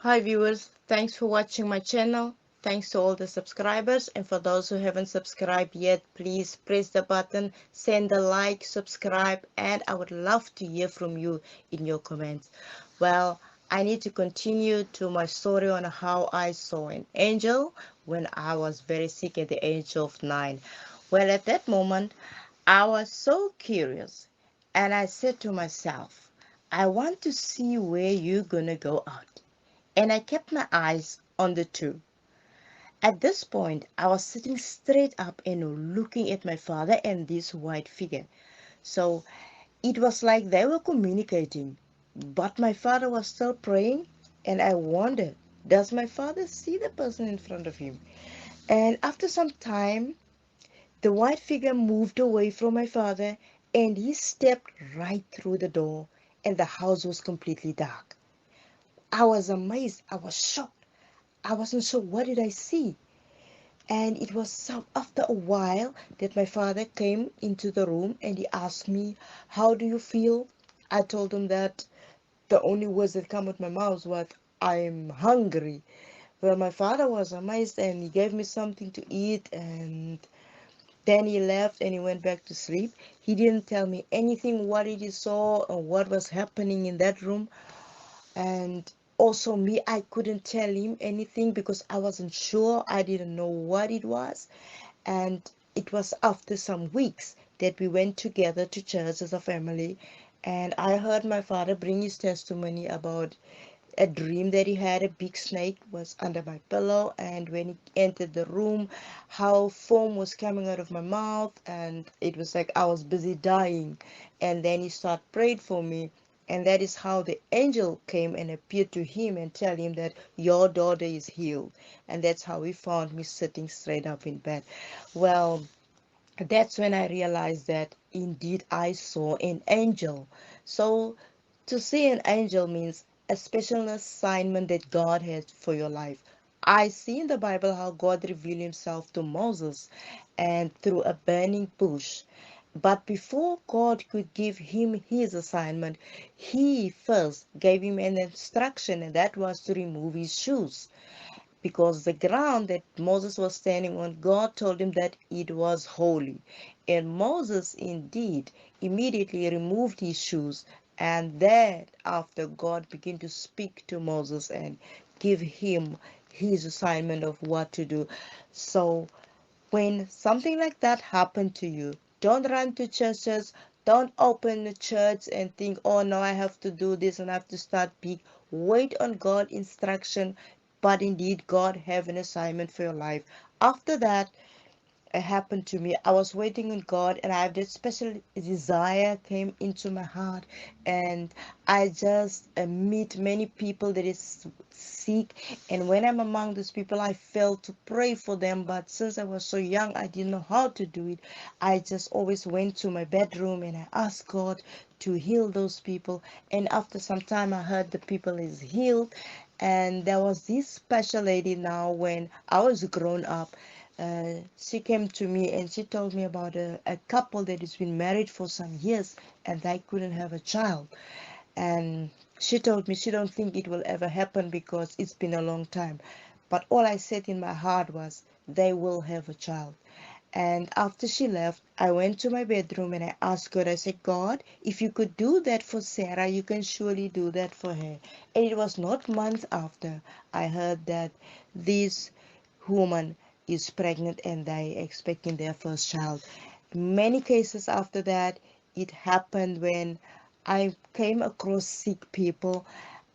Hi viewers, thanks for watching my channel. Thanks to all the subscribers, and for those who haven't subscribed yet, please press the button, send a like, subscribe, and I would love to hear from you in your comments. Well, I need to continue to my story on how I saw an angel when I was very sick at the age of 9. Well, at that moment, I was so curious, and I said to myself, I want to see where you're gonna go out, and I kept my eyes on the two. At this point, I was sitting straight up and looking at my father and this white figure. So it was like they were communicating, but my father was still praying, and I wondered, does my father see the person in front of him? And after some time, the white figure moved away from my father and he stepped right through the door, and the house was completely dark. I was amazed. I was shocked. I wasn't sure what did I see. And it was after a while that my father came into the room and he asked me, how do you feel? I told him that the only words that come out my mouth was, I'm hungry. Well, my father was amazed and he gave me something to eat, and then he left and he went back to sleep. He didn't tell me anything what he saw or what was happening in that room. And also me, I couldn't tell him anything because I wasn't sure. I didn't know what it was. And it was after some weeks that we went together to church as a family, and I heard my father bring his testimony about a dream that he had. A big snake was under my pillow, and when he entered the room, how foam was coming out of my mouth, and it was like I was busy dying. And then he started praying for me, and that is how the angel came and appeared to him and tell him that your daughter is healed. And that's how he found me sitting straight up in bed. Well, that's when I realized that indeed I saw an angel. So to see an angel means a special assignment that God has for your life. I see in the Bible how God revealed himself to Moses and through a burning bush. But before God could give him his assignment, he first gave him an instruction, and that was to remove his shoes, because the ground that Moses was standing on, God told him that it was holy. And Moses indeed immediately removed his shoes, and then after God began to speak to Moses and give him his assignment of what to do. So when something like that happened to you, don't run to churches. Don't open the church and think, oh no, I have to do this and I have to start big. Wait on God's instruction, but indeed God have an assignment for your life. After that, it happened to me. I was waiting on God, and I have this special desire came into my heart, and I just meet many people that is sick, and when I'm among those people, I felt to pray for them. But since I was so young, I didn't know how to do it. I just always went to my bedroom and I asked God to heal those people. And after some time, I heard the people is healed, and there was this special lady. Now when I was grown up, she came to me and she told me about a couple that has been married for some years and they couldn't have a child. And she told me she don't think it will ever happen because it's been a long time. But all I said in my heart was, they will have a child. And after she left, I went to my bedroom and I asked God, I said, God, if you could do that for Sarah, you can surely do that for her. And it was not months after I heard that this woman is pregnant and they expecting their first child. Many cases after that, it happened when I came across sick people.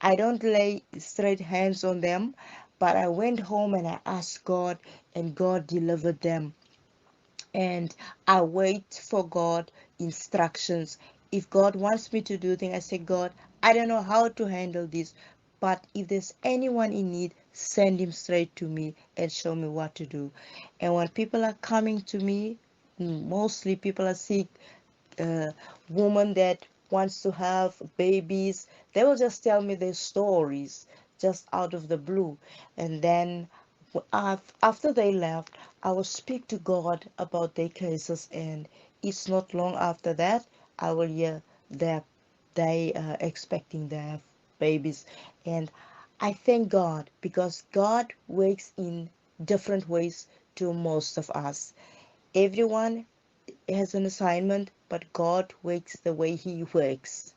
I don't lay straight hands on them, but I went home and I asked God, and God delivered them. And I wait for God instructions. If God wants me to do things, I say, God, I don't know how to handle this, but if there's anyone in need, send him straight to me and show me what to do. And when people are coming to me, mostly people are sick, uh, woman that wants to have babies, they will just tell me their stories just out of the blue. And then after they left, I will speak to God about their cases, and it's not long after that I will hear that they are expecting their babies. And I thank God because God works in different ways to most of us. Everyone has an assignment, but God works the way He works.